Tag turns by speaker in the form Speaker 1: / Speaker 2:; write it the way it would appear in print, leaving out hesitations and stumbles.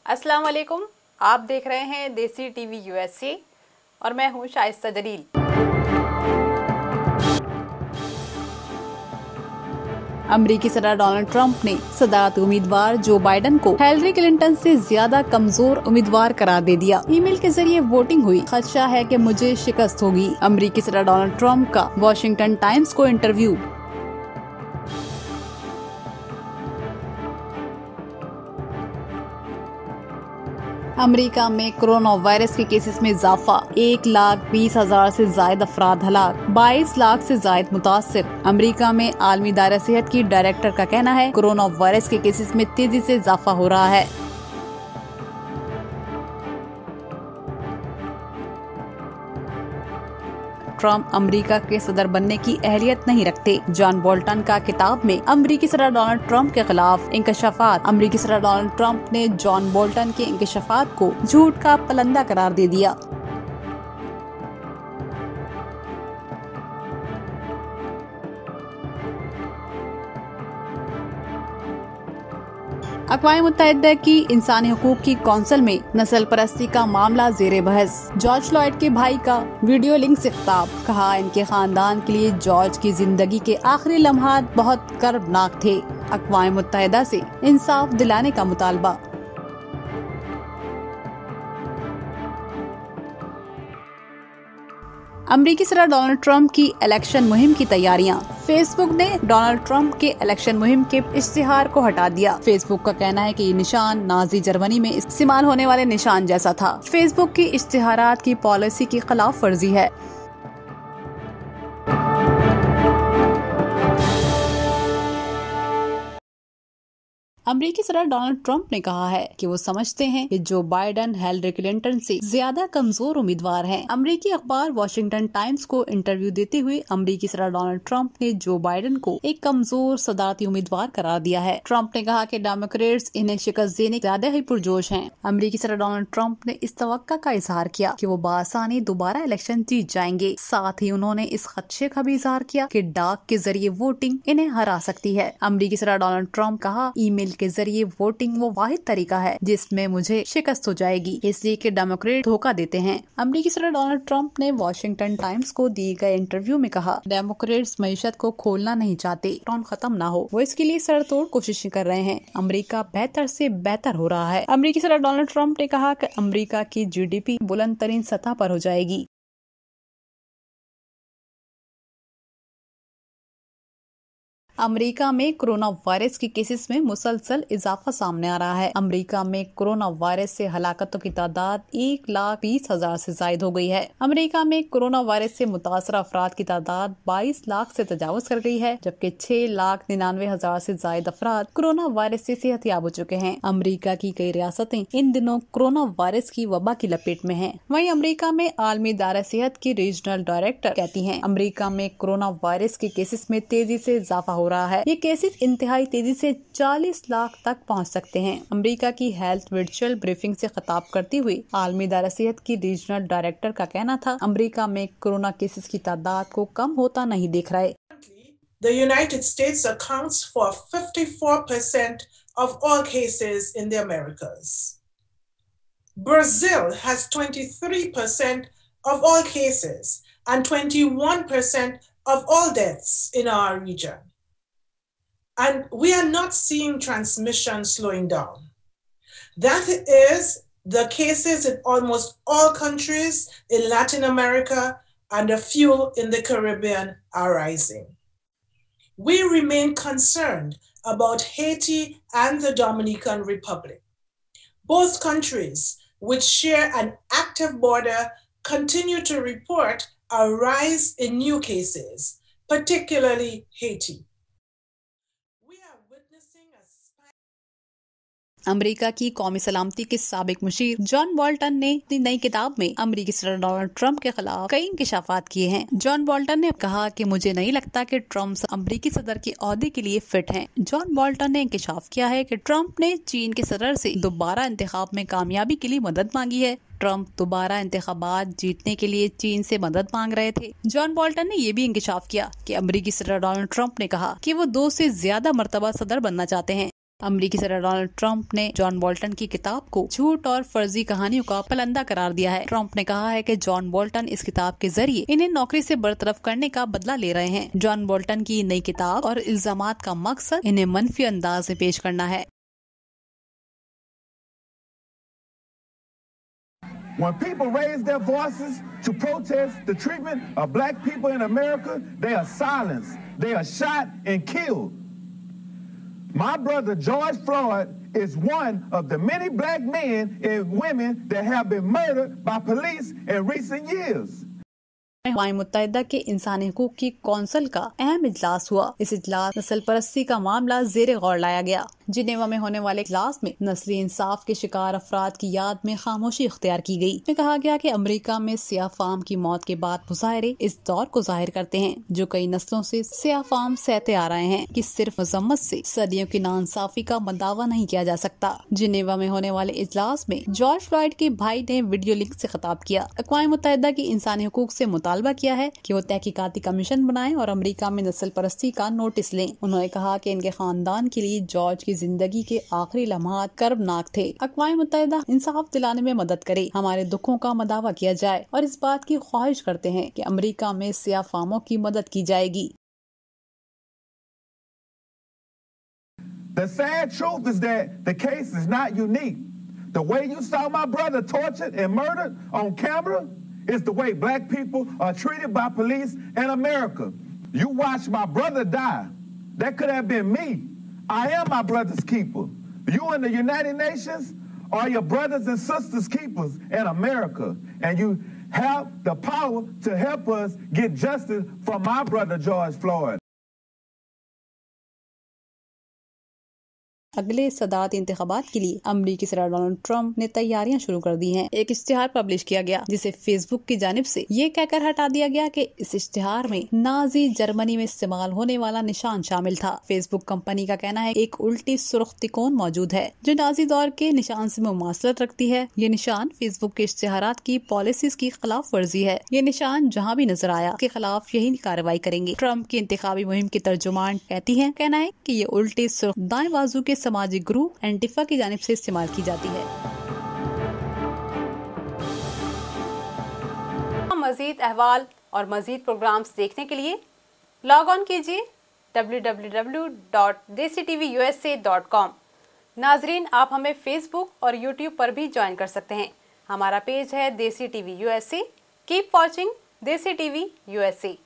Speaker 1: अस्सलाम वालेकुम। आप देख रहे हैं देसी टीवी यूएसए और मैं हूं शाइस्ता जलील। अमेरिकी सदर डोनाल्ड ट्रंप ने सदारती उम्मीदवार जो बाइडेन को हिलरी क्लिंटन से ज्यादा कमजोर उम्मीदवार करार दे दिया। ईमेल के जरिए वोटिंग हुई, खदशा है कि मुझे शिकस्त होगी। अमेरिकी सदर डोनाल्ड ट्रंप का वॉशिंगटन टाइम्स को इंटरव्यू। अमेरिका में कोरोना वायरस के केसेस में इजाफा, 1,20,000 से ज्यादा अफराद हलाक, 22 लाख से ज्यादा मुतासिर। अमेरिका में आलमी दायरा सेहत की डायरेक्टर का कहना है कोरोना वायरस के केसेस में तेजी से इजाफा हो रहा है। ट्रंप अमेरिका के सदर बनने की अहलियत नहीं रखते। जॉन बोल्टन का किताब में अमेरिकी सदर डोनाल्ड ट्रंप के खिलाफ इंकशाफात। अमेरिकी सदर डोनाल्ड ट्रंप ने जॉन बोल्टन के इंकशाफात को झूठ का पलंदा करार दे दिया। अक़वाम मुत्तहिदा की इंसानी हुकूक की कौंसिल में नस्ल परस्ती का मामला जेर बहस। जॉर्ज फ्लॉयड के भाई का वीडियो लिंक से खिताब, कहा इनके खानदान के लिए जॉर्ज की जिंदगी के आखिरी लम्हात बहुत कर्बनाक थे। अक़वाम मुत्तहिदा से इंसाफ दिलाने का मुतालबा। अमेरिकी सदर डोनाल्ड ट्रंप की इलेक्शन मुहिम की तैयारियां। फेसबुक ने डोनाल्ड ट्रंप के इलेक्शन मुहिम के इश्तिहार को हटा दिया। फेसबुक का कहना है कि ये निशान नाजी जर्मनी में इस्तेमाल होने वाले निशान जैसा था। फेसबुक की इश्तिहारात की पॉलिसी की खिलाफ वर्जी है। अमेरिकी सदर डोनाल्ड ट्रंप ने कहा है कि वो समझते हैं कि जो बाइडेन हिलरी क्लिंटन से ज्यादा कमजोर उम्मीदवार हैं। अमेरिकी अखबार वॉशिंगटन टाइम्स को इंटरव्यू देते हुए अमेरिकी सदर डोनाल्ड ट्रंप ने जो बाइडेन को एक कमजोर सदारती उम्मीदवार करार दिया है। ट्रंप ने कहा कि डेमोक्रेट्स इन्हें शिकस्त देने ज्यादा ही पुरजोश हैं। अमेरिकी सदर डोनाल्ड ट्रंप ने इस तवक्का का इजहार किया कि वो बासानी दोबारा इलेक्शन जीत जाएंगे। साथ ही उन्होंने इस खदशे का भी इजहार किया कि डाक के जरिए वोटिंग इन्हें हरा सकती है। अमेरिकी सदर डोनाल्ड ट्रंप कहा, ईमेल के जरिए वोटिंग वो वाहिद तरीका है जिसमें मुझे शिकस्त हो जाएगी, इसलिए कि डेमोक्रेट धोखा देते हैं। अमेरिकी सदर डोनाल्ड ट्रंप ने वॉशिंगटन टाइम्स को दिए गए इंटरव्यू में कहा, डेमोक्रेट्स मईशत को खोलना नहीं चाहते, लॉकडाउन खत्म ना हो, वो इसके लिए सरतोड़ कोशिशें कर रहे हैं। अमेरिका बेहतर से बेहतर हो रहा है। अमेरिकी सदर डोनाल्ड ट्रंप ने कहा कि अमेरिका की GDP बुलंद तरीन सतह पर हो जाएगी। अमेरिका में कोरोना वायरस के केसेस में मुसलसल इजाफा सामने आ रहा है। अमेरिका में कोरोना वायरस से हलाकतों की तादाद 1,20,000 से जायद हो गई है। अमेरिका में कोरोना वायरस से मुतासर अफराद की तादाद 22 लाख से तजावुज कर गई है, जबकि 6,99,000 से जायद अफराद कोरोना वायरस से सेहतयाब हो चुके हैं। अमेरिका की कई रियासतें इन दिनों कोरोना वायरस की वबा की लपेट में है। वहीं अमेरिका में आलमी दायरा सेहत की रीजनल डायरेक्टर कहती हैं, अमेरिका में कोरोना वायरस के केसेस में तेजी से इजाफा हो रहा है। ये केसेस इंतहाई तेजी से 40 लाख तक पहुंच सकते हैं। अमेरिका की हेल्थ वर्चुअल ब्रीफिंग से खिताब करती हुई आलमी दायरा सेहत की रीजनल डायरेक्टर का कहना था, अमेरिका में कोरोना केसेस की तादाद को कम होता नहीं दिख रहा है।
Speaker 2: The United States accounts for 54% of all cases in the Americas. Brazil has 23% of all cases and 21% of all deaths in our region. And we are not seeing transmission slowing down. That is the cases in almost all countries in Latin America and a few in the Caribbean are rising. We remain concerned about Haiti and the Dominican Republic. Both countries, which share an active border, continue to report a rise in new cases, particularly Haiti.
Speaker 1: America की कौमी सलामती के साबिक Musheer John Bolton ने अपनी नई किताब में अमेरिकी सदर डोनाल्ड ट्रंप के खिलाफ कई इंकशाफात किए हैं। जॉन बोल्टन ने कहा कि मुझे नहीं लगता कि ट्रंप अमेरिकी सदर के ओहदे के लिए फिट हैं। जॉन बोल्टन ने इंकशाफ किया है कि ट्रंप ने चीन के सदर से दोबारा इंतखाब में कामयाबी के लिए मदद मांगी है। ट्रंप दोबारा इंतखाबात जीतने के लिए चीन से मदद मांग रहे थे। जॉन बोल्टन ने ये भी इंकशाफ किया कि अमेरिकी सदर डोनाल्ड ट्रंप ने कहा कि वो 2 से ज्यादा मर्तबा सदर बनना चाहते हैं। अमेरिकी सदर डोनाल्ड ट्रंप ने जॉन बोल्टन की किताब को झूठ और फर्जी कहानियों का पलंदा करार दिया है। ट्रंप ने कहा है कि जॉन बोल्टन इस किताब के जरिए इन्हें नौकरी से बरतरफ करने का बदला ले रहे हैं। जॉन बोल्टन की नई किताब और इल्जामात का मकसद इन्हें मनफी अंदाज में पेश करना है।
Speaker 3: When people raise their voices to protest the treatment of black people in America, they are silenced, they are shot and killed. My brother George Floyd is one of the many black men and women that have been murdered by police in recent years.
Speaker 1: अक़वाम मुत्तहिदा के इंसानी हकूक की council का अहम इजलास हुआ। इस इजलास नस्ल परस्ती का मामला जेरे गौर लाया गया। जिनेवा में होने वाले इजलास में नस्ली इंसाफ के शिकार अफराद की याद में खामोशी इख्तियार की गई। में कहा गया कि अमेरिका में सियाह फाम की मौत के बाद मुजाहरे इस दौर को जाहिर करते हैं जो कई नस्लों से सियाह फाम सहते आ रहे हैं कि सिर्फ मजम्मत से सदियों की नाइंसाफी का दावा नहीं किया जा सकता। जिनेवा में होने वाले इजलास में जॉर्ज फ्लॉयड के भाई ने वीडियो लिंक से खिताब किया। अक़वाम मुत्तहिदा की इंसानी हकूक से मुतालबा किया है कि वो तहकीकाती कमीशन बनाएं और अमेरिका में नस्ल परस्ती का नोटिस लें। उन्होंने कहा कि इनके खानदान के लिए जॉर्ज की जिंदगी के आखिरी लम्हात कर्बनाक थे। अक़वाम मुत्तहिदा इंसाफ दिलाने में मदद करे, हमारे दुखों का दावा किया जाए और इस बात की ख्वाहिश करते हैं कि अमेरिका में सियाह फामों की मदद की जाएगी।
Speaker 3: The sad truth is that the case is not unique. The way you saw my brother tortured and murdered on camera is the way black people are treated by police in America. You watched my brother die. That could have been me. I am my brother's keeper. You in the United Nations are your brothers and sisters keepers in America. And you have the power to help us get justice for my brother George Floyd.
Speaker 1: अगले सदारती इंतखाबात के लिए अमेरिकी सदर Donald Trump ने तैयारियां शुरू कर दी हैं। एक इश्तिहार पब्लिश किया गया जिसे फेसबुक की जानिब से ये कहकर हटा दिया गया कि इस इश्तिहार में नाजी जर्मनी में इस्तेमाल होने वाला निशान शामिल था। फेसबुक कंपनी का कहना है एक उल्टी सुर्ख तिकोन मौजूद है जो नाजी दौर के निशान से मुमासलत रखती है। ये निशान फेसबुक के इश्तिहारात की पॉलिसीज की खिलाफ वर्जी है। ये निशान जहाँ भी नजर आया उसके खिलाफ यही कार्रवाई करेंगे। ट्रंप की इंतखाबी मुहिम की तर्जुमान कहना है कि ये उल्टी सुर्ख दाएं बाजू के सामाजिक ग्रुप एंटिफा की जानिब से इस्तेमाल की जाती है। मजीद अहवाल और मजीद प्रोग्राम्स देखने के लिए लॉग ऑन कीजिए www.desitvusa.com। नाजरीन, आप हमें फेसबुक और यूट्यूब पर भी ज्वाइन कर सकते हैं। हमारा पेज है देसी टीवी यूएसए। कीप वॉचिंग देसी टीवी यूएसए।